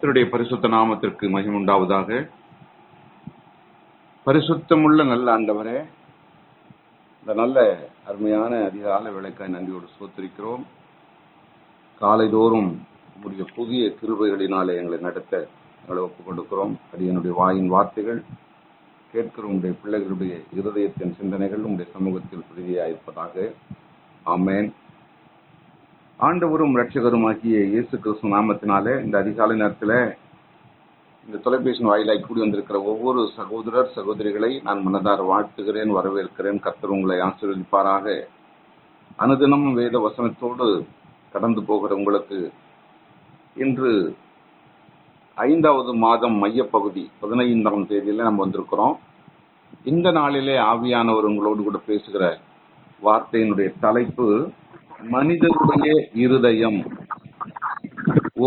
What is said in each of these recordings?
கர்த்தருடைய பரிசுத்த நாமத்திற்கு மகிமை உண்டாவதாக. பரிசுத்தமுள்ள நல்ல ஆண்டவரே, இந்த நல்ல அருமையான அதிகால வேளைக்காய் நன்றியோடு ஸ்தோத்திரிக்கிறோம். காலைதோறும் உங்களுடைய புதிய கிருபைகளினாலே எங்களை நடத்த எங்களை ஒப்புக் கொடுக்கிறோம். அது என்னுடைய வாயின் வார்த்தைகள் கேட்கிற உங்களுடைய பிள்ளைகளுடைய இருதயத்தின் சிந்தனைகள் உங்களுடைய சமூகத்தில் பிரதியாயிருப்பதாக. ஆமென். ஆண்டவரும் இரட்சகருமாகிய இயேசு கிறிஸ்து நாமத்தினாலே இந்த அதிகாலை நேரத்தில் இந்த தொலைபேசி வாயிலாய் கூடி வந்திருக்கிற ஒவ்வொரு சகோதரர் சகோதரிகளை நான் மனதார வாழ்த்துகிறேன், வரவேற்கிறேன். கர்த்தர் உங்களை ஆசீர்வதிப்பாராக. அனுதினமும் வேத வசனத்தோடு கடந்து போகிற உங்களுக்கு இன்று 5வது மாதம் மையப்பகுதி 15ஆம் தேதியில நம்ம வந்திருக்கிறோம். இந்த நாளிலே ஆவியானவர் உங்களோடு கூட பேசுகிற வார்த்தையினுடைய தலைப்பு மனிதனுடைய இருதயம்.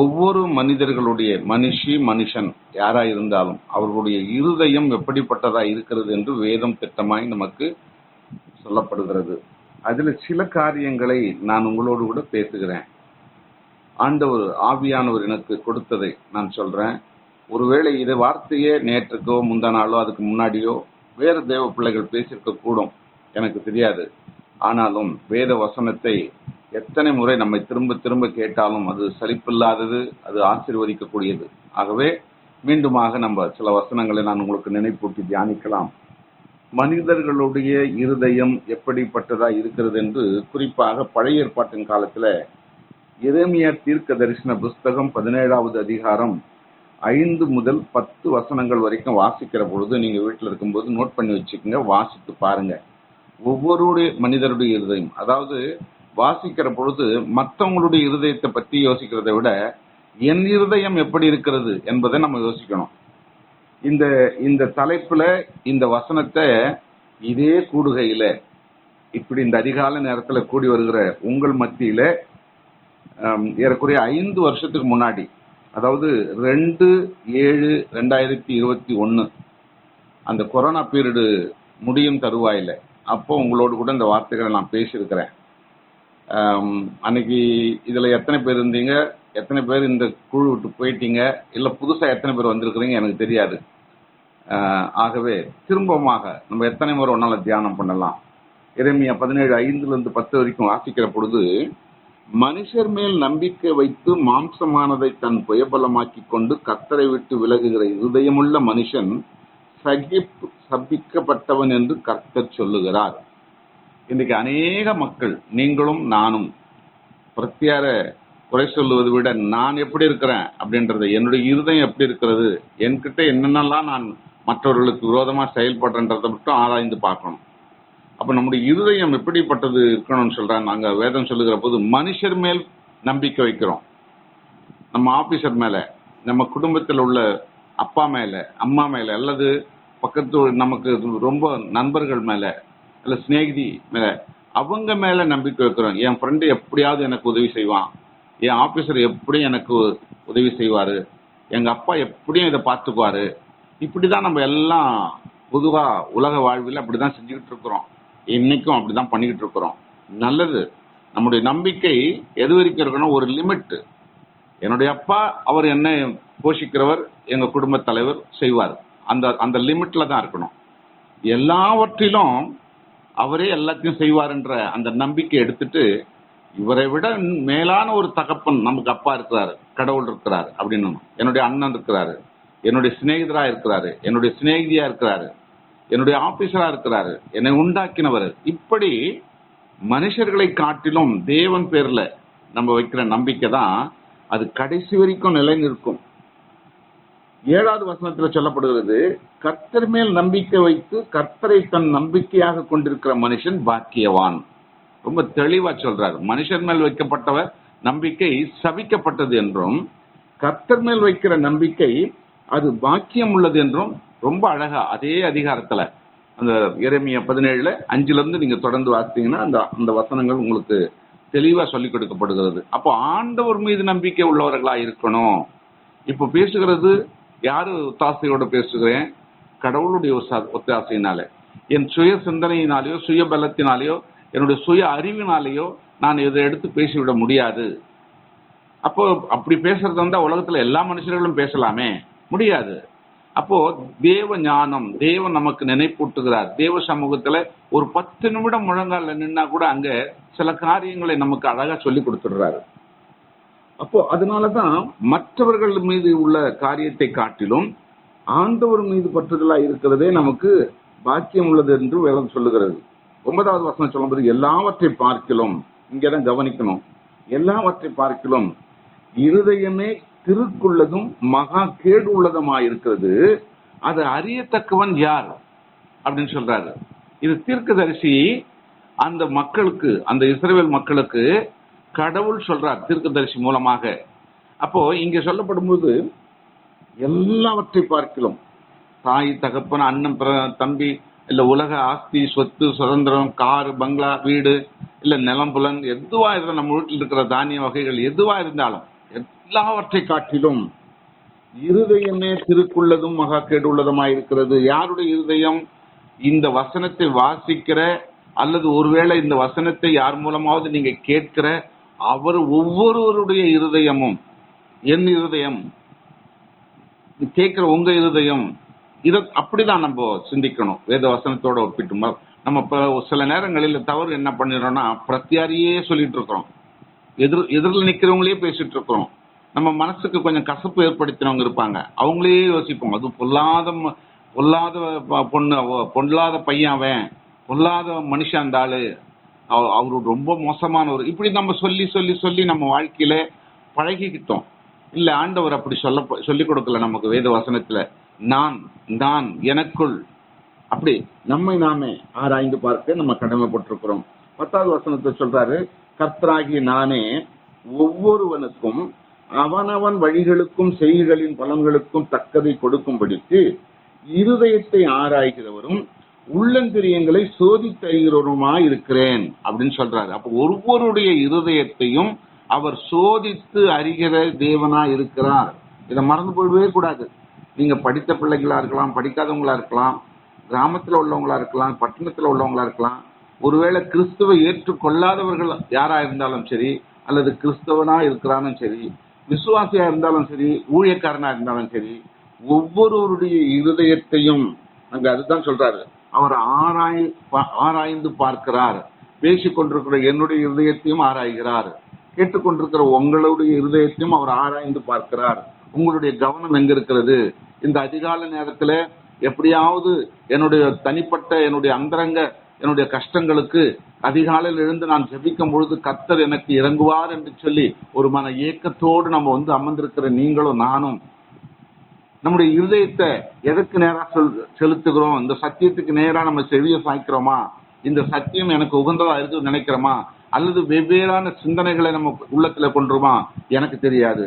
ஒவ்வொரு மனிதர்களுடைய மனுஷன் யாரா இருந்தாலும் அவர்களுடைய இருதயம் எப்படிப்பட்டதா இருக்கிறது என்று வேதம் திட்டமாய் நமக்கு சொல்லப்படுகிறது. அதுல சில காரியங்களை நான் உங்களோடு கூட பேசுகிறேன். ஆண்டவர் ஆவியானவர் எனக்கு கொடுத்ததை நான் சொல்றேன். ஒருவேளை இதை வார்த்தையே நேற்றுக்கோ முந்தா நாளோ அதுக்கு முன்னாடியோ வேறு தேவ பிள்ளைகள் பேசியிருக்க கூடும், எனக்கு தெரியாது. ஆனாலும் வேத வசனத்தை எத்தனை முறை நம்மை திரும்ப திரும்ப கேட்டாலும் அது சலிப்பில்லாதது, அது ஆசீர்வதிக்கக்கூடியது. ஆகவே மீண்டுமாக நம்ம சில வசனங்களை நான் உங்களுக்கு நினைப்பூட்டி தியானிக்கலாம். மனிதர்களுடைய இருதயம் எப்படிப்பட்டதா இருக்கிறது என்று குறிப்பாக பழைய ஏற்பாட்டின் காலத்துல எரேமியா தீர்க்க தரிசன புஸ்தகம் 17வது அதிகாரம் 5 முதல் 10 வசனங்கள் வரைக்கும் வாசிக்கிற பொழுது நீங்க வீட்டில் இருக்கும்போது நோட் பண்ணி வச்சுக்கோங்க, வாசித்து பாருங்க. ஒவ்வொரு மனிதருடைய இருதயம், அதாவது வாசிக்கிற பொழுது மற்றவங்களுடைய இருதயத்தை பத்தி யோசிக்கிறதை விட என் இருதயம் எப்படி இருக்கிறது என்பதை நம்ம யோசிக்கணும். இந்த தலைப்புல இந்த வசனத்தை இதே கூடுகையில இப்படி இந்த அதிகால நேரத்துல கூடி வருகிற உங்கள் மத்தியில ஏறக்குறைய 5 வருஷத்துக்கு முன்னாடி, அதாவது 2/7/2021 அந்த கொரோனா பீரியடு முடியும் தருவாயில அப்போ உங்களோடு கூட இந்த வார்த்தைகளை நான் பேசியிருக்கிறேன். அன்னைக்கு இதுல எத்தனை பேர் இருந்தீங்க, எத்தனை பேர் இந்த குழு விட்டு போயிட்டீங்க, இல்ல புதுசா எத்தனை பேர் வந்திருக்கிறீங்க எனக்கு தெரியாது. ஆகவே திரும்பமாக நம்ம எத்தனை முறை ஒன்னால தியானம் பண்ணலாம். எரேமியா 17:5-10 வரைக்கும் வாசிக்கிற பொழுது, மனுஷர் மேல் நம்பிக்கை வைத்து மாம்சமானதை தன் புயபலமாக்கி கொண்டு கர்த்தரை விட்டு விலகுகிற இருதயமுள்ள மனுஷன் சபிக்கப்பட்டவன் என்று கர்த்தர் சொல்லுகிறார். இன்னைக்கு அநேக மக்கள், நீங்களும் நானும், பிரத்தியார குறை சொல்லுவதை விட நான் எப்படி இருக்கிறேன் அப்படின்றது, என்னுடைய இருதயம் எப்படி இருக்கிறது, என்கிட்ட என்னென்னலாம் நான் மற்றவர்களுக்கு விரோதமா செயல்படுறன்றதை மட்டும் ஆராய்ந்து பார்க்கணும். அப்ப நம்முடைய இருதயம் எப்படிப்பட்டது இருக்கணும்னு சொல்றாங்க. நாங்க வேதம் சொல்லுகிற போது மனுஷர் மேல் நம்பிக்கை வைக்கிறோம். நம்ம ஆபீசர் மேல, நம்ம குடும்பத்தில் உள்ள அப்பா மேல, அம்மா மேல, அல்லது பக்கத்து நமக்கு ரொம்ப நண்பர்கள் மேல, அல்ல சிநேகிதி மேல, அவங்க மேல நம்பிக்கை வைக்கிறோம். என் ஃப்ரெண்டு எப்படியாவது எனக்கு உதவி செய்வான், என் ஆபீசர் எப்படியும் எனக்கு உதவி செய்வாரு, எங்க அப்பா எப்படியும் இதை பார்த்துக்குவாரு. இப்படிதான் நம்ம எல்லாம் பொதுவா உலக வாழ்வில் அப்படிதான் செஞ்சுக்கிட்டு இருக்கிறோம். இன்னைக்கும் அப்படிதான் பண்ணிக்கிட்டு இருக்கிறோம். நல்லது. நம்முடைய நம்பிக்கை எது வரைக்கும் இருக்கணும், ஒரு லிமிட். என்னுடைய அப்பா அவர் என்ன போஷிக்கிறவர், எங்க குடும்ப தலைவர் செய்வார், அந்த லிமிட்ல தான் இருக்கணும். எல்லாவற்றிலும் அவரே எல்லாத்தையும் செய்வார்ன்ற அந்த நம்பிக்கை எடுத்துட்டு, இவரை விட மேலான ஒரு தகப்பன் நமக்கு அப்பா இருக்கிறாரு, கடவுள் இருக்கிறாரு அப்படின்னு, என்னுடைய அண்ணன் இருக்கிறாரு, என்னுடைய சிநேகிதரா இருக்கிறாரு, என்னுடைய சிநேகிதியா இருக்கிறாரு, என்னுடைய ஆபீசரா இருக்கிறாரு, என்னை உண்டாக்கினவர். இப்படி மனுஷர்களை காட்டிலும் தேவன் பேர்ல நம்ம வைக்கிற நம்பிக்கை தான் அது கடைசி வரைக்கும் நிலை நிற்கும். 7வது வசனத்துல சொல்லப்படுகிறது, கர்த்தர் மேல் நம்பிக்கை வைத்து கர்த்தரை தன் நம்பிக்கையாக கொண்டிருக்கிற மனுஷன் பாக்கியவான். ரொம்ப தெளிவா சொல்றாரு. மனுஷன் மேல் வைக்கப்பட்டவர் நம்பிக்கை சபிக்கப்பட்டது என்றும், கர்த்தர் மேல் வைக்கிற நம்பிக்கை அது பாக்கியம் உள்ளது என்றும் ரொம்ப அழகா அதே அதிகாரத்துல அந்த எரேமியா 17:5 நீங்க தொடர்ந்து வாசித்தீங்கன்னா அந்த வசனங்கள் உங்களுக்கு தெளிவா சொல்லிக் கொடுக்கப்படுகிறது. அப்போ ஆண்டவர் மீது நம்பிக்கை உள்ளவர்களா இருக்கணும். இப்போ பேசுகிறது யாரு ஒத்தாசையோட பேசுகிறேன்? கடவுளுடைய ஒத்தாசையினால. என் சுய சிந்தனையினாலேயோ சுய பலத்தினாலேயோ என்னுடைய சுய அறிவினாலேயோ நான் இதை எடுத்து பேசிவிட முடியாது. அப்போ அப்படி பேசுறது வந்தா உலகத்துல எல்லா மனுஷர்களும் பேசலாமே? முடியாது. அப்போ தேவ ஞானம், தேவன் நமக்கு நினைப்பூட்டுகிறார். தேவ சமூகத்துல ஒரு 10 நிமிடம் முழங்கால நின்னா கூட அங்க சில காரியங்களை நமக்கு அழகா சொல்லி கொடுத்துடுறாரு. அப்போ அதனாலதான் மற்றவர்கள் மீது உள்ள காரியத்தை காட்டிலும் ஆண்டவர் மீது பற்றுதலா இருக்கிறதே நமக்கு பாக்கியம் உள்ளது என்று வேதம் சொல்லுகிறது. 9வது வசனம் சொல்லும்போது, எல்லாவற்றை பார்க்கிலும், இங்கதான் கவனிக்கணும், எல்லாவற்றை பார்க்கிலும் இருதயமே திருக்குள்ளதும் மகா கேடு உள்ளதுமாயிருக்கிறது, அது அறியத்தக்கவன் யார் அப்படின்னு சொல்றாரு. இது தீர்க்கதரிசி அந்த மக்களுக்கு, அந்த இஸ்ரவேல் மக்களுக்கு கடவுள் சொல்றார் தீர்க்கதரிசி மூலமாக. அப்போ இங்க சொல்லப்படும் போது எல்லாவற்றை பார்க்கலாம், தாய் தகப்பன் அண்ணன் தம்பி, இல்ல உலக ஆஸ்தி சொத்து சுதந்திரம், காரு பங்களா வீடு, இல்ல நிலம் புலன், எதுவா இருந்தாலும் நம்ம வீட்டில் இருக்கிற தானிய வகைகள் எதுவா இருந்தாலும் எல்லாவற்றை காட்டிலும் இருதயமே திருக்குள்ளதும் மகா கேடு உள்ளதுமாயிருக்கிறது. யாருடைய இருதயம்? இந்த வசனத்தை வாசிக்கிற அல்லது ஒருவேளை இந்த வசனத்தை யார் மூலமாவது நீங்க கேட்கிற அவர் ஒவ்வொருவருடைய இருதயமும், என் இருதயம், கேட்கிற உங்க இருதயம், இத அப்படிதான் நம்ம சிந்திக்கணும். வேத வசனத்தோட ஒப்பிட்டு நம்ம இப்ப சில நேரங்களில் தவறு என்ன பண்ணிடுறோம்னா, பிரத்தியாரியே சொல்லிட்டு இருக்கிறோம், எதிரில் நிக்கிறவங்களே பேசிட்டு இருக்கிறோம். நம்ம மனசுக்கு கொஞ்சம் கசப்பு ஏற்படுத்தினவங்க இருப்பாங்க, அவங்களே யோசிப்போம், அது பொல்லாத பொண்ணு, பொல்லாத பையன், அவன் பொல்லாத மனுஷன், அந்த ஆளு அவரு ரொம்ப மோசமானவர், இப்படி நம்ம சொல்லி சொல்லி சொல்லி நம்ம வாழ்க்கையில பழகிக்கிட்டோம். இல்ல, ஆண்டவர் அப்படி சொல்லி கொடுக்கல நமக்கு வேத வசனத்துல. நான் எனக்குள், அப்படி நம்மை நாமே ஆராய்ந்து பார்க்க நம்ம கடமைப்பட்டிருக்கிறோம். 10வது வசனத்தை சொல்றாரு, கர்த்தராகிய நானே ஒவ்வொருவனுக்கும் அவனவன் வழிகளுக்கும் செய்கைகளின் பலன்களுக்கும் தக்கதை கொடுக்கும்படிக்கு இருதயத்தை ஆராய்கிறவரும் உள்ளந்திரியங்களை சோதித்தறிகிறவருமாய் இருக்கிறேன் அப்படின்னு சொல்றாரு. அப்ப ஒவ்வொருடைய இருதயத்தையும் அவர் சோதித்து அறிகிற தேவனா இருக்கிறார். இதை மறந்து போயிடவே கூடாது. நீங்க படித்த பிள்ளைகளா இருக்கலாம், படிக்காதவங்களா இருக்கலாம், கிராமத்துல உள்ளவங்களா இருக்கலாம், பட்டணத்துல உள்ளவங்களா இருக்கலாம், ஒருவேளை கிறிஸ்துவை ஏற்றுக்கொள்ளாதவர்கள் யாரா இருந்தாலும் சரி, அல்லது கிறிஸ்தவனா இருக்கிறாலும் சரி, விசுவாசியா இருந்தாலும் சரி, ஊழியக்காரனா இருந்தாலும் சரி, ஒவ்வொருவருடைய இருதயத்தையும் அங்க அதுதான் சொல்றாரு, அவர் ஆராய்ந்து பார்க்கிறார். பேசிக்கொண்டிருக்கிற என்னுடைய இருதயத்தையும் ஆராய்கிறார், கேட்டுக்கொண்டிருக்கிற உங்களுடைய இருதயத்தையும் அவர் ஆராய்ந்து பார்க்கிறார். உங்களுடைய கவனம் எங்க இருக்கிறது? இந்த அதிகால நேரத்துல எப்படியாவது என்னுடைய தனிப்பட்ட, என்னுடைய அந்தரங்க, என்னுடைய கஷ்டங்களுக்கு அதிகாலையில் எழுந்து நான் ஜெபிக்கும் பொழுது கர்த்தர் எனக்கு இறங்குவார் என்று சொல்லி ஒரு மன ஏக்கத்தோடு நம்ம அமர்ந்திருக்கிற நீங்களும் நானும் நம்முடைய இருதயத்தை எதற்கு நேரா செலுத்துகிறோம்? இந்த சத்தியத்துக்கு நேரா நம்ம செவியை சாய்க்கிறோமா? இந்த சத்தியம் எனக்கு உகந்ததா இருக்கு நினைக்கிறோமா? அல்லது வெவ்வேறான சிந்தனைகளை நம்ம உள்ளத்துல கொண்டுருமா? எனக்கு தெரியாது.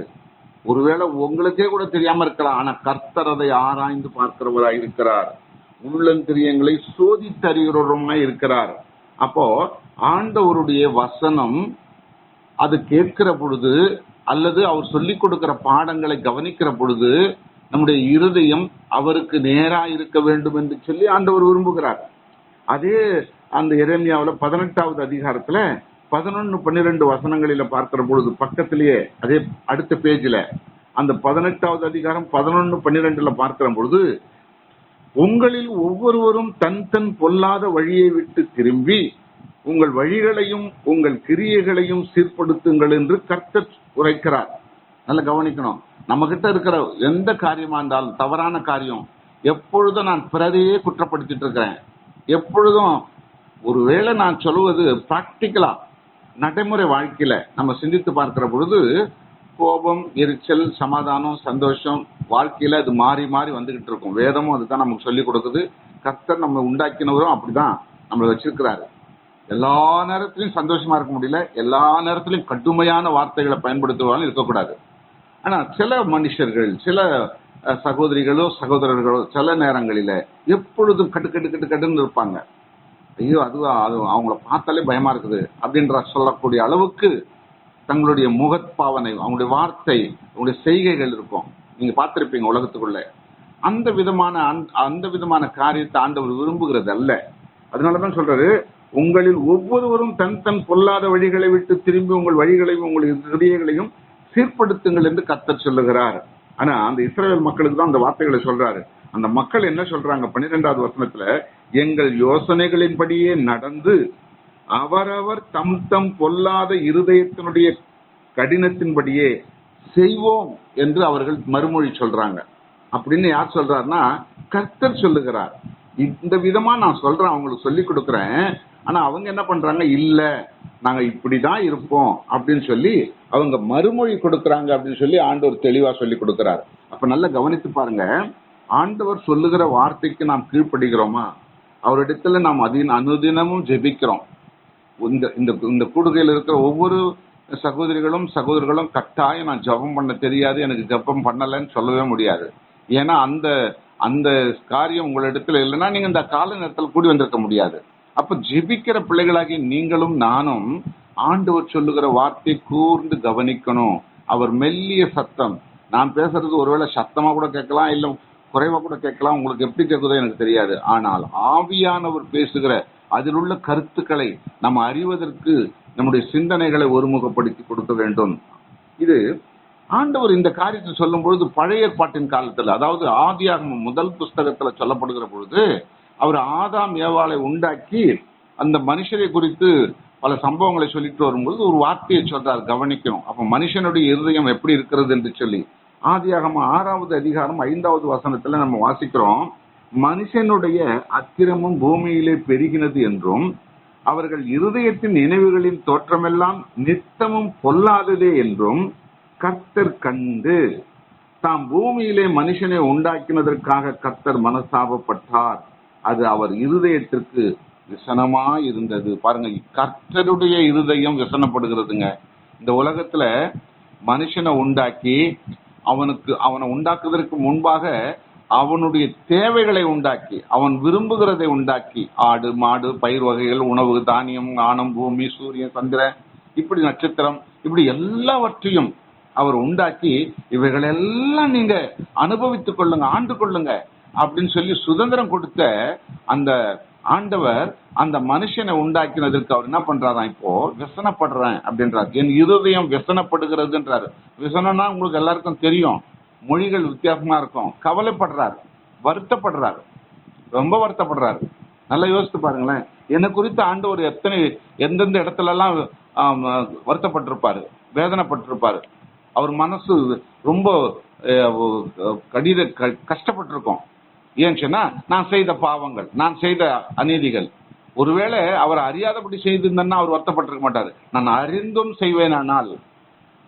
ஒருவேளை உங்களுக்கே கூட தெரியாம இருக்கலாம். ஆனா கர்த்தர் அதை ஆராய்ந்து பார்க்கிறவராய் இருக்கிறார், உள்ளந்திரியங்களை சோதித்தறிகிறவருமாய் இருக்கிறார். அப்போ ஆண்டவருடைய வசனம் அது கேட்கிற பொழுது, அல்லது அவர் சொல்லிக் கொடுக்கிற பாடங்களை கவனிக்கிற பொழுது நம்முடைய இருதயம் அவருக்கு நேரா இருக்க வேண்டும் என்று சொல்லி ஆண்டவர் விரும்புகிறார். அதே அந்த எரேமியாவுல 18வது அதிகாரத்துல 11-12 வசனங்களில பார்க்கிற பொழுது பக்கத்திலேயே அதே அடுத்த பேஜ்ல அந்த 18வது அதிகாரம் 11-12 பார்க்கிற பொழுது, உங்களில் ஒவ்வொருவரும் தன் தன் பொல்லாத வழியை விட்டு திரும்பி உங்கள் வழிகளையும் உங்கள் கிரியைகளையும் சீர்படுத்துங்கள் என்று கர்த்தர் உரைக்கிறார். நல்லா கவனிக்கணும். நம்ம கிட்ட இருக்கிற எந்த காரியமா இருந்தாலும் தவறான காரியம், எப்பொழுதும் நான் பிறரையே குற்றப்படுத்திட்டு இருக்கிறேன். எப்பொழுதும் ஒருவேளை நான் சொல்லுவது பிராக்டிக்கலா நடைமுறை வாழ்க்கையில நம்ம சிந்தித்து பார்க்கிற பொழுது கோபம், எரிச்சல், சமாதானம், சந்தோஷம் வாழ்க்கையில அது மாறி மாறி வந்துகிட்டு இருக்கும். வேதமும் அதுதான் நமக்கு சொல்லிக் கொடுக்குது. கர்த்தர் நம்ம உண்டாக்கினவரும் அப்படிதான் நம்மளை வச்சிருக்கிறாரு. எல்லா நேரத்திலையும் சந்தோஷமா இருக்க முடியல, எல்லா நேரத்திலையும் கடுமையான வார்த்தைகளை பயன்படுத்துவாலும் இருக்கக்கூடாது. ஆனா சில மனுஷர்கள், சில சகோதரிகளோ சகோதரர்களோ சில நேரங்களில எப்பொழுதும் கட்டுன்னு இருப்பாங்க. ஐயோ அது அவங்கள பார்த்தாலே பயமா இருக்குது அப்படின்ற சொல்லக்கூடிய அளவுக்கு தங்களுடைய முகப்பாவனை, அவங்களுடைய வார்த்தை, அவங்களுடைய செய்கைகள் இருக்கும். நீங்க பார்த்திருப்பீங்க உலகத்துக்குள்ள. அந்த விதமான காரியத்தை ஆண்டவர் விரும்புகிறது அல்ல. அதனாலதான் சொல்றாரு, உங்களில் ஒவ்வொருவரும் தன் தன் பொல்லாத வழிகளை விட்டு திரும்பி உங்கள் வழிகளையும் உங்கள் இதயங்களையும் சீர்படுத்துங்கள் என்று கர்த்தர் சொல்லுகிறார். ஆனா அந்த இஸ்ரவேல் மக்களுக்கு தான் அந்த வார்த்தைகளை சொல்றாரு. அந்த மக்கள் என்ன சொல்றாங்க? 12வது வசனத்துல, எங்கள் யோசனைகளின்படியே நடந்து அவரவர் தம் தம் பொல்லாத இருதயத்தினுடைய கடினத்தின்படியே செய்வோம் என்று அவர்கள் மறுமொழி சொல்றாங்க. அப்படின்னு யார் சொல்றாருன்னா, கர்த்தர் சொல்லுகிறார். இந்த விதமா நான் சொல்றேன், அவங்களுக்கு சொல்லி கொடுக்குறேன். ஆனா அவங்க என்ன பண்றாங்க? இல்ல, நாங்க இப்படிதான் இருப்போம் அப்படின்னு சொல்லி அவங்க மறுமொழி கொடுக்கறாங்க அப்படின்னு சொல்லி ஆண்டவர் தெளிவா சொல்லி கொடுக்கிறார். அப்ப நல்லா கவனித்து பாருங்க, ஆண்டவர் சொல்லுகிற வார்த்தைக்கு நாம் கீழ்ப்படுகிறோமா? அவரிடத்துல நாம் அனுதினமும் ஜெபிக்கிறோம். இந்த கூடுகையில் இருக்கிற ஒவ்வொரு சகோதரிகளும் கட்டாயம் நான் ஜெபம் பண்ண தெரியாது, எனக்கு ஜெபம் பண்ணலன்னு சொல்லவே முடியாது. ஏன்னா அந்த அந்த காரியம் உங்களிடத்துல இல்லைன்னா நீங்க இந்த கால நேரத்தில் கூடி வந்திருக்க முடியாது. அப்ப ஜெபிக்கிற பிள்ளைகளாகி நீங்களும் நானும் ஆண்டவர் சொல்லுகிற வார்த்தை கூர்ந்து கவனிக்கணும். அவர் மெல்லிய சத்தம், நான் பேசுறது ஒருவேளை சத்தமா கூட கேட்கலாம், இல்ல குறைவா கூட கேட்கலாம், உங்களுக்கு எப்படி கேட்குதோ எனக்கு தெரியாது. ஆனால் ஆவியானவர் பேசுகிற அதில் உள்ள கருத்துக்களை நம்ம அறிவதற்கு நம்முடைய சிந்தனைகளை ஒருமுகப்படுத்தி கொடுக்க வேண்டும். இது ஆண்டவர் இந்த காரியத்தை சொல்லும் பொழுது பழைய ஏற்பாட்டின் காலத்துல, அதாவது ஆதியாகமம் முதல் புஸ்தகத்துல சொல்லப்படுகிற பொழுது, அவர் ஆதாம் ஏவாளை உண்டாக்கி அந்த மனுஷரை குறித்து பல சம்பவங்களை சொல்லிட்டு வரும்போது ஒரு வார்த்தையை சொல்றார், கவனிக்கணும். அப்ப மனுஷனுடைய இருதயம் எப்படி இருக்கிறது என்று சொல்லி ஆதியாகமம் 6வது அதிகாரம் 5வது வசனத்துல நம்ம வாசிக்கிறோம். மனுஷனுடைய அக்கிரமம் பூமியிலே பெருகினது என்றும் அவர்கள் இருதயத்தின் நினைவுகளின் தோற்றமெல்லாம் நித்தமும் பொல்லாததே என்றும் கர்த்தர் கண்டு தாம் பூமியிலே மனுஷனை உண்டாக்கினதற்காக கர்த்தர் மனஸ்தாபப்பட்டார். அது அவர் இருதயத்திற்கு விசனமா இருந்தது. பாருங்க, கர்த்தருடைய இருதயம் விசனப்படுகிறதுங்க. இந்த உலகத்துல மனுஷனை உண்டாக்கி அவனை உண்டாக்குவதற்கு முன்பாக அவனுடைய தேவைகளை உண்டாக்கி, அவன் விரும்புகிறதை உண்டாக்கி, ஆடு மாடு பயிர் வகைகள், உணவு தானியம், ஆனம், பூமி, சூரியன், சந்திரன், இப்படி நட்சத்திரம், இப்படி எல்லாவற்றையும் அவர் உண்டாக்கி இவைகளெல்லாம் நீங்க அனுபவித்துக் கொள்ளுங்க, ஆண்டு கொள்ளுங்க அப்படின்னு சொல்லி சுதந்திரம் கொடுத்த அந்த ஆண்டவர் அந்த மனுஷனை உண்டாக்கினதற்கு அவர் என்ன பண்றாராம்? இப்போ விசனப்படுறேன் அப்படின்றார். என் இருதயம் விசனப்படுகிறதுன்றாரு. விசனம்னா உங்களுக்கு எல்லாருக்கும் தெரியும், மொழிகள் வித்தியாசமா இருக்கும். கவலைப்படுறாரு, வருத்தப்படுறாரு, ரொம்ப வருத்தப்படுறாரு. நல்லா யோசித்து பாருங்களேன். என்னை குறித்து ஆண்டவர் எந்தெந்த இடத்துல எல்லாம் வருத்தப்பட்டிருப்பாரு, வேதனைப்பட்டிருப்பாரு. அவர் மனசு ரொம்ப கஷ்டப்பட்டிருக்கும். ஏன்னு சொன்னா, நான் செய்த பாவங்கள், நான் செய்த அநீதிகள். ஒருவேளை அவர் அறியாதபடி செய்திருந்தா அவர் வருத்தப்பட்டிருக்க மாட்டாரு. நான் அறிந்தும் செய்வேனானால்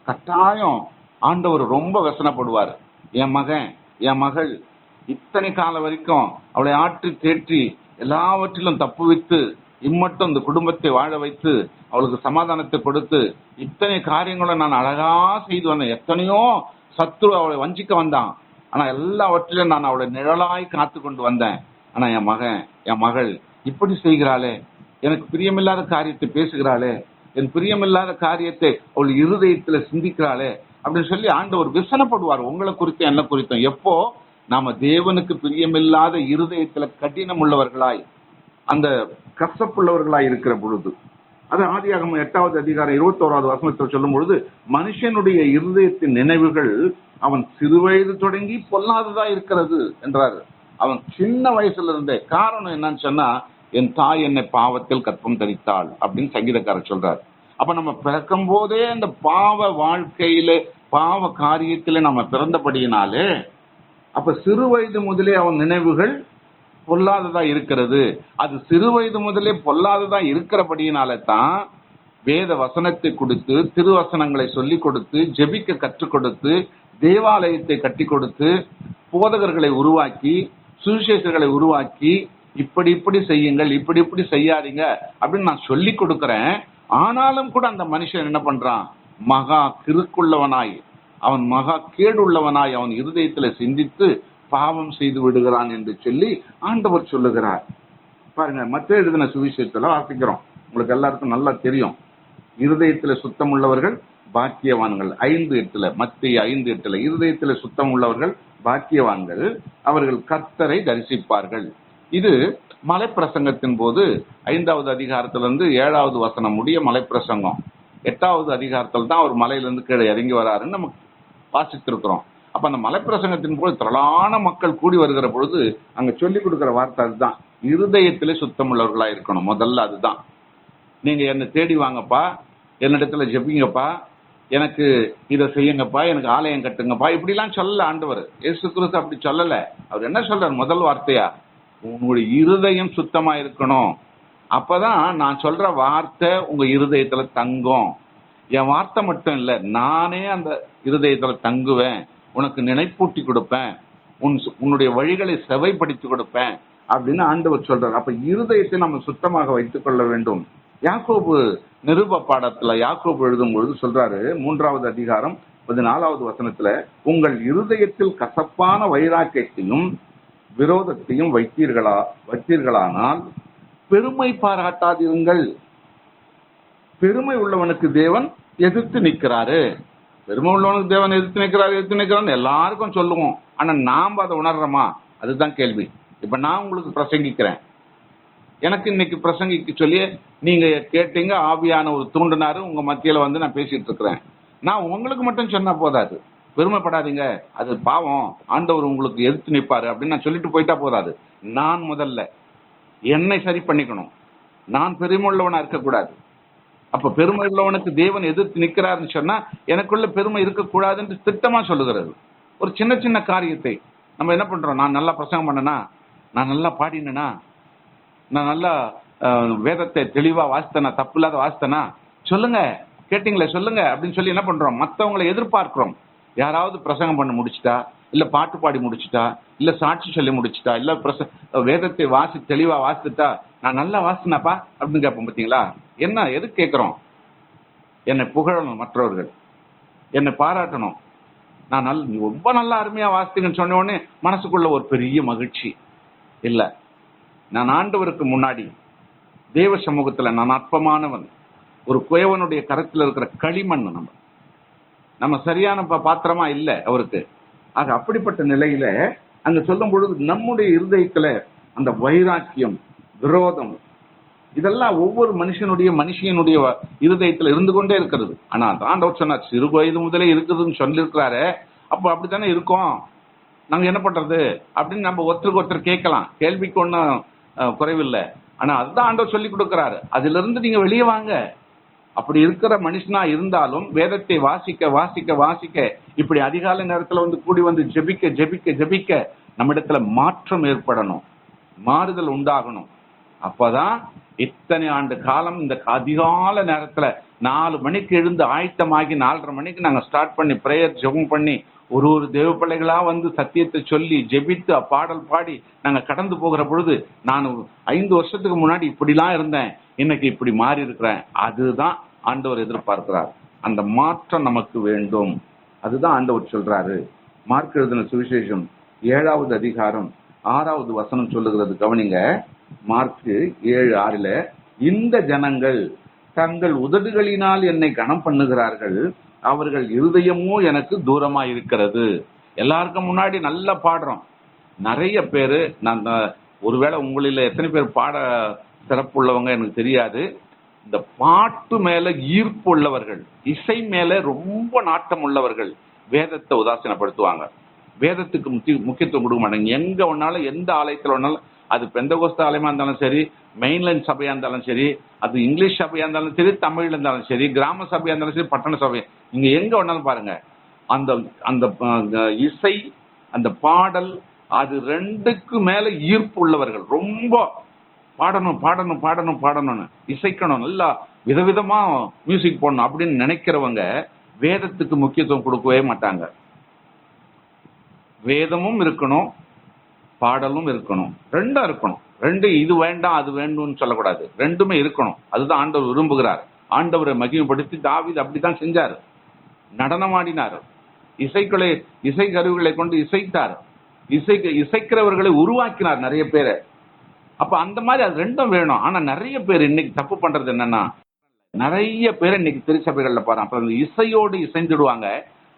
கட்டாயம் ஆண்டவர் ரொம்ப வசனப்படுவார். என் மகன், என் மகள் இத்தனை காலம் வரைக்கும் அவளை ஆற்றி தேற்றி எல்லாவற்றிலும் தப்பு வைத்து இம்மட்டும் இந்த குடும்பத்தை வாழ வைத்து அவளுக்கு சமாதானத்தை கொடுத்து இத்தனை காரியங்களும் நான் அழகா செய்து வந்தேன். எத்தனையோ சத்துரு அவளை வஞ்சிக்க வந்தான், ஆனா எல்லாவற்றிலும் நான் அவளை நிழலாய் காத்து கொண்டு வந்தேன். ஆனா என் மகன், என் மகள் இப்படி செய்கிறாளே, எனக்கு பிரியமில்லாத காரியத்தை பேசுகிறாளே, என் பிரியமில்லாத காரியத்தை அவள் இருதயத்துல சிந்திக்கிறாளே அப்படின்னு சொல்லி ஆண்டவர் விசனப்படுவார். உங்களை குறித்தும் என்ன குறித்தும். எப்போ நாம தேவனுக்கு பிரியமில்லாத இருதயத்துல கடினம் உள்ளவர்களாய், அந்த கசப்புள்ளவர்களாய் இருக்கிற பொழுது. அது ஆதியாகமம் 8வது அதிகாரம் 21வது வசனத்தில் சொல்லும் பொழுது, மனுஷனுடைய இருதயத்தின் நினைவுகள் அவன் சிறுவயது தொடங்கி பொல்லாததா இருக்கிறது என்றாரு. அவன் சின்ன வயசுல இருந்தே. காரணம் என்னன்னு சொன்னா, என் தாய் என்னை பாவத்தில் கற்பம் தரித்தாள் அப்படின்னு சங்கீதக்காரர் சொல்றாரு. அப்ப நம்ம பிறக்கும் போதே அந்த பாவ வாழ்க்கையில, பாவ காரியத்தில நம்ம பிறந்தபடியினாலே, அப்ப சிறு வயது முதலே அவன் நினைவுகள் பொல்லாததா இருக்கிறது. அது சிறு வயது முதலே பொல்லாததா இருக்கிறபடியினால தான் வேத வசனத்தை கொடுத்து, திருவசனங்களை சொல்லி கொடுத்து, ஜெபிக்க கற்றுக் கொடுத்து, தேவாலயத்தை கட்டி கொடுத்து, போதகர்களை உருவாக்கி, சுவிசேஷர்களை உருவாக்கி, இப்படி இப்படி செய்யுங்கள், இப்படி இப்படி செய்யாதீங்க அப்படின்னு நான் சொல்லி கொடுக்கிறேன். ஆனாலும் கூட அந்த மனுஷன் என்ன பண்றான்? மகா கிறுக்குள்ளவனாய், அவன் மகா கேடுள்ளவனாய் அவன் இருதயத்துல சிந்தித்து பாவம் செய்து விடுகிறான் என்று சொல்லி ஆண்டவர் சொல்லுகிறார். பாருங்க, மத்திய எழுதின சுவிசேஷத்துல வாசிக்கிறோம், உங்களுக்கு எல்லாருக்கும் நல்லா தெரியும். இருதயத்துல சுத்தம் உள்ளவர்கள் பாக்கியவான்கள். 5:8, மத்திய 5:8, இருதயத்துல சுத்தம் உள்ளவர்கள் பாக்கியவான்கள், அவர்கள் கர்த்தரை தரிசிப்பார்கள். இது மலைப்பிரசங்கத்தின் போது 5வது அதிகாரத்திலிருந்து 7வது வசனம் முடிய மலைப்பிரசங்கம். 8வது அதிகாரத்தில் தான் அவர் மலையிலிருந்து கீழே இறங்கி வராருன்னு நம்ம வாசித்திருக்கிறோம். அப்ப அந்த மலைப்பிரசங்கத்தின் போது திரளான மக்கள் கூடி வருகிற பொழுது அங்க சொல்லி கொடுக்கிற வார்த்தை அதுதான், இருதயத்திலே சுத்தம் உள்ளவர்களா இருக்கணும். முதல்ல அதுதான். நீங்க என்னை தேடி வாங்கப்பா, என்னிடத்துல ஜெபிங்கப்பா, எனக்கு இதை செய்யுங்கப்பா, எனக்கு ஆலயம் கட்டுங்கப்பா, இப்படிலாம் சொல்லல ஆண்டவர். இயேசு கிறிஸ்து அப்படி சொல்லல. அவர் என்ன சொல்றாரு முதல் வார்த்தையா, உங்களுடைய இருதயம் சுத்தமா இருக்கணும். அப்பதான் நான் சொல்ற வார்த்தை உங்க இருதயத்துல தங்கும். என் வார்த்தை மட்டும் இல்ல, நானே அந்த இருதயத்துல தங்குவேன், உனக்கு நினைப்பூட்டி கொடுப்பேன், உன்னுடைய வழிகளை செவைப்படுத்தி கொடுப்பேன் அப்படின்னு ஆண்டவர் சொல்றாரு. அப்ப இருதயத்தை நம்ம சுத்தமாக வைத்துக் கொள்ள வேண்டும். யாக்கோபு நிருப பாடத்துல யாக்கோபு எழுதும் பொழுது சொல்றாரு, 3வது அதிகாரம் 14வது வசனத்துல, உங்கள் இருதயத்தில் கசப்பான வைராக்கியத்தையும் விரோதத்தையும் வைத்தீர்களானால் பெருமை பாராட்டாதிருங்கள். பெருமை உள்ளவனுக்கு தேவன் எதிர்த்து நிற்கிறாரு. பெருமை உள்ளவனுக்கு தேவன் எதிர்த்து நிற்கிறாரு எல்லாருக்கும் சொல்லுவோம். ஆனா நாம அதை உணர்றோமா? அதுதான் கேள்வி. இப்ப நான் உங்களுக்கு பிரசங்கிக்கிறேன், எனக்கு இன்னைக்கு பிரசங்கிக்க சொல்லி நீங்க கேட்டீங்க, ஆவியான ஒரு தூண்டினாரு, உங்க மத்தியில வந்து நான் பேசிட்டு இருக்கிறேன். நான் உங்களுக்கு மட்டும் சொன்னா போதாது, பெருமைப்படாதீங்க, அது பாவம், ஆண்டவர் உங்களுக்கு எதிர்த்து நிற்பாரு அப்படின்னு நான் சொல்லிட்டு போயிட்டா போதாது. நான் முதல்ல என்னை சரி பண்ணிக்கணும். நான் பெருமை உள்ளவனா இருக்கக்கூடாது. அப்ப பெருமை உள்ளவனுக்கு தேவன் எதிர்த்து நிற்கிறாருன்னு சொன்னா எனக்குள்ள பெருமை இருக்கக்கூடாதுன்னு திட்டமா சொல்லுகிறது. ஒரு சின்ன சின்ன காரியத்தை நம்ம என்ன பண்றோம், நான் நல்லா பிரசங்கம் பண்ணனா, நான் நல்லா பாடினா, நான் நல்லா வேதத்தை தெளிவா வாசித்தனா, தப்பு இல்லாத வாசித்தனா, சொல்லுங்க கேட்டீங்களே சொல்லுங்க அப்படின்னு சொல்லி என்ன பண்றோம், மற்றவங்களை எதிர்பார்க்கிறோம். யாராவது பிரசங்கம் பண்ண முடிச்சுட்டா, இல்ல பாட்டு பாடி முடிச்சுட்டா, இல்ல சாட்சி சொல்லி முடிச்சுட்டா, இல்ல வேதத்தை தெளிவா வாசித்துட்டா, நான் நல்லா வாசினாப்பா அப்படின்னு கேட்போம். பார்த்தீங்களா? என்ன எதுக்கு கேட்கிறோம்? என்னை புகழணும், மற்றவர்கள் என்னை பாராட்டணும், நான் ரொம்ப நல்லா அருமையா வாசித்தீங்கன்னு சொன்ன உடனே மனசுக்குள்ள ஒரு பெரிய மகிழ்ச்சி இல்ல. நான் ஆண்டவருக்கு முன்னாடி தேவ சமூகத்துல நான் அற்பமானவன், ஒரு குயவனுடைய கரத்தில் இருக்கிற களிமண். நம்ம சரியான பாத்திரமா இல்லை அவருக்கு. ஆக அப்படிப்பட்ட நிலையில அங்க சொல்லும் பொழுது நம்முடைய இருதயத்துல அந்த வைராக்கியம், விரோதம், இதெல்லாம் ஒவ்வொரு மனுஷனுடைய இருதயத்துல இருந்து கொண்டே இருக்கிறது. ஆனா ஆண்டவர் சொன்னார், சிறு வயது முதலே இருக்குதுன்னு சொல்லியிருக்கிறாரு. அப்ப அப்படித்தானே இருக்கும், நாங்க என்ன பண்றது அப்படின்னு நம்ம ஒருத்தருக்கு ஒருத்தர் கேட்கலாம். கேள்விக்கு ஒன்றும் குறைவில்லை. ஆனா அதுதான் ஆண்டவர் சொல்லி கொடுக்கிறாரு. அதுல இருந்து நீங்க வெளியே வாங்க. அப்படி இருக்கிற மனுஷனா இருந்தாலும் வேதத்தை வாசிக்க வாசிக்க வாசிக்க, இப்படி அதிகாலை நேரத்துல வந்து கூடி வந்து ஜெபிக்க ஜெபிக்க ஜெபிக்க நம்மிடத்துல மாற்றம் ஏற்படணும், மாறுதல் உண்டாகணும். அப்பதான் இத்தனை ஆண்டு காலம் இந்த அதிகால நேரத்துல 4 மணிக்கு எழுந்து ஆயத்தமாகி 4:30 மணிக்கு நாங்க ஸ்டார்ட் பண்ணி பிரேயர் ஜெபம் பண்ணி ஒரு தேவ பிள்ளைகளா வந்து சத்தியத்தை சொல்லி ஜெபித்து பாடல் பாடி நாங்க கடந்து போகிற பொழுது, நான் 5 வருஷத்துக்கு முன்னாடி இப்படிலாம் இருந்தேன், இன்னைக்கு இப்படி மாறி இருக்கிறேன். அதுதான் ஆண்டவர் எதிர்பார்க்கிறார். அந்த மாற்றம் நமக்கு வேண்டும். அதுதான் ஆண்டவர் சொல்றாரு. மார்க் எழுதின சுவிசேஷம் 7வது அதிகாரம் 6வது வசனம் சொல்லுகிறது, கவனிங்க. மார்க் 7:6, இந்த ஜனங்கள் தங்கள் உதடுகளினால் என்னை கனம் பண்ணுகிறார்கள், அவர்கள் இருதயமோ எனக்கு தூரமா இருக்கிறது. எல்லாருக்கும் முன்னாடி நல்லா பாடுறோம். நிறைய பேரு, நான் ஒருவேளை உங்களில் எத்தனை பேர் பாட சிறப்புள்ளவங்க எனக்கு தெரியாது, இந்த பாட்டு மேல ஈர்ப்பு உள்ளவர்கள், இசை மேல ரொம்ப நாட்டம் உள்ளவர்கள் வேதத்தை உதாசீனப்படுத்துவாங்க. வேதத்துக்கு முக்கியத்துவம் கொடுக்க மாட்டாங்க. எங்க ஒன்னாலும், எந்த ஆலயத்தில் ஒன்னாலும், அது பெந்தகோஸ்த ஆலயமா இருந்தாலும் சரி, மெயின்லைன் சபையா இருந்தாலும் சரி, அது இங்கிலீஷ் சபையா இருந்தாலும் சரி, தமிழ்ல இருந்தாலும் சரி, கிராம சபையா இருந்தாலும் சரி, பட்டண சபை, நீங்க எங்க வேணாலும் பாருங்க, அந்த அந்த இசை, அந்த பாடல், அது ரெண்டுக்கு மேல ஈர்ப்பு உள்ளவர்கள். ரொம்ப பாடணும் பாடணும் பாடணும் பாடணும்னு, இசைக்கணும், நல்லா விதவிதமா மியூசிக் போடணும் அப்படின்னு நினைக்கிறவங்க வேதத்துக்கு முக்கியத்துவம் கொடுக்கவே மாட்டாங்க. வேதமும் இருக்கணும், பாடலும் இருக்கணும், ரெண்டும் இருக்கணும். ரெண்டு, இது வேண்டாம் அது வேண்டும்னு சொல்லக்கூடாது, ரெண்டுமே இருக்கணும். அதுதான் ஆண்டவர் விரும்புகிறார். ஆண்டவரை மகிமைப்படுத்தி தாவீது அப்படித்தான் செஞ்சார். நடனமாடினார், இசை கருவிகளை கொண்டு இசைத்தார், இசைக்கிறவர்களை உருவாக்கினார் நிறைய பேரை. அப்ப அந்த மாதிரி அது ரெண்டும் வேணும். ஆனா நிறைய பேர் இன்னைக்கு தப்பு பண்றது என்னன்னா, நிறைய பேர் இன்னைக்கு திருச்சபைகள்ல பாருங்க, அப்புறம் அந்த இசையோடு இசைந்துடுவாங்க,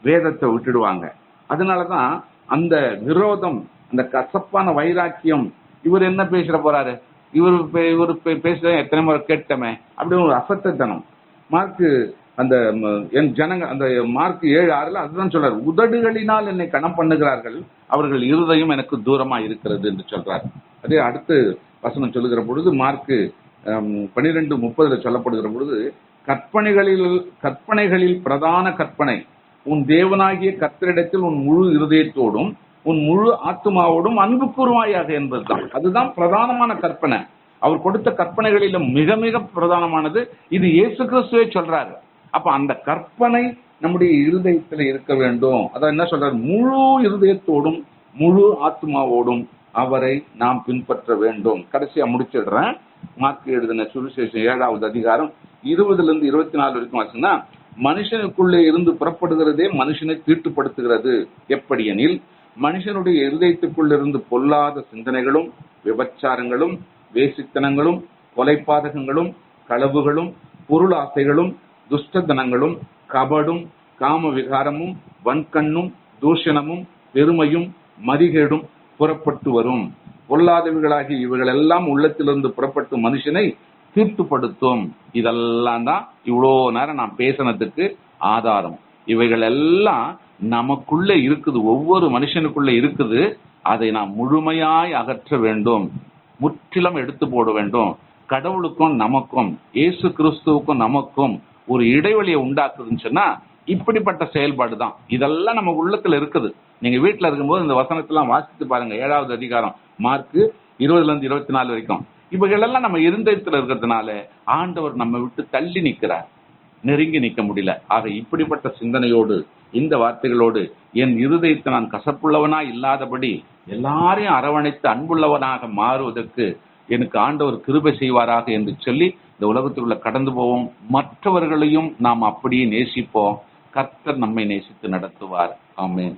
வேதத்தை விட்டுடுவாங்க. அதனாலதான் அந்த விரோதம், அந்த கசப்பான வைராக்கியம். இவர் என்ன பேசுற போறாரு, இவர் பேசுற எத்தனை முறை கேட்டமே, அப்படி ஒரு அசத்தத்தனம். மார்க் அந்த என் ஜனங்க அந்த மார்க் 7:6 அதுதான் சொல்றாரு, உதடுகளினால் என்னை கணம் பண்ணுகிறார்கள், அவர்கள் இருதயம் எனக்கு தூரமா இருக்கிறது என்று சொல்றார். அதே அடுத்து வசனம் சொல்லுகிற பொழுது மார்க் 12:30 சொல்லப்படுகிற பொழுது, கற்பனைகளில் பிரதான கற்பனை உன் தேவனாகிய கர்த்தரிடத்தில் உன் முழு இருதயத்தோடும் உன் முழு ஆத்துமாவோடும் அன்பு கூறுவாயாக என்பதுதான். அதுதான் பிரதானமான கற்பனை. அவர் கொடுத்த கற்பனைகளிலும் மிக மிக பிரதானமானது இது. இயேசு கிறிஸ்துவே சொல்றாரு. அப்ப அந்த கற்பனை நம்முடைய இருதயத்தில் இருக்க வேண்டும். அதான் என்ன சொல்றாரு, முழு இருதயத்தோடும் முழு ஆத்மாவோடும் அவரை நாம் பின்பற்ற வேண்டும். கடைசியா முடிச்சிடுறேன். மார்க் எழுதின சுவிசேஷம் 7வது அதிகாரம் 20-24 வரைக்கும் வாசினா, மனுஷனுக்குள்ளே இருந்து புறப்படுகிறதே மனுஷனை தீட்டுப்படுத்துகிறது. எப்படியெனில் மனுஷனுடைய இருதயத்துக்குள்ளிருந்து பொல்லாத சிந்தனைகளும் விபச்சாரங்களும் வேசித்தனங்களும் கொலைபாதகங்களும் களவுகளும் பொருளாசைகளும் துஷ்டத்தனங்களும் கபடும் காம விகாரமும் வன்கண்ணும் தூஷணமும் பெருமையும் மதிகேடும் புறப்பட்டு வரும். பொல்லாதவைகளாகி இவைகள் எல்லாம் உள்ளத்திலிருந்து புறப்பட்டு மனுஷனை தீட்டுப்படுத்தும். இதெல்லாம் தான் இவ்வளோ நேரம் நான் பேசினதுக்கு ஆதாரம். இவைகள் எல்லாம் நமக்குள்ள இருக்குது, ஒவ்வொரு மனுஷனுக்குள்ள இருக்குது. அதை நாம் முழுமையாய் அகற்ற வேண்டும், முற்றிலும் எடுத்து போட வேண்டும். கடவுளுக்கும் நமக்கும் இயேசு கிறிஸ்துவுக்கும் நமக்கும் ஒரு இடைவெளியை உண்டாக்குதுன்னு சொன்னா இப்படிப்பட்ட செயல்பாடு தான். இதெல்லாம் நம்ம உள்ளத்துல இருக்குது. நீங்க வீட்டுல இருக்கும்போது இந்த வசனத்தெல்லாம் வாசித்து பாருங்க. 7வது அதிகாரம் மார்க் 20-24 வரைக்கும். இவைகளெல்லாம் நம்ம இருதயத்துல இருக்கிறதுனால ஆண்டவர் நம்ம விட்டு தள்ளி நிற்கிறார், நெருங்கி நிற்க முடியல. ஆக இப்படிப்பட்ட சிந்தனையோடு இந்த வார்த்தைகளோடு என் இருதயத்தை நான் கசப்புள்ளவனா இல்லாதபடி எல்லாரையும் அரவணைத்து அன்புள்ளவனாக மாறுவதற்கு எனக்கு ஆண்டவர் கிருபை செய்வாராக என்று சொல்லி இந்த உலகத்துக்குள்ள கடந்து போவோம். மற்றவர்களையும் நாம் அப்படியே நேசிப்போம். கர்த்தர் நம்மை நேசித்து நடத்துவார். ஆமென்.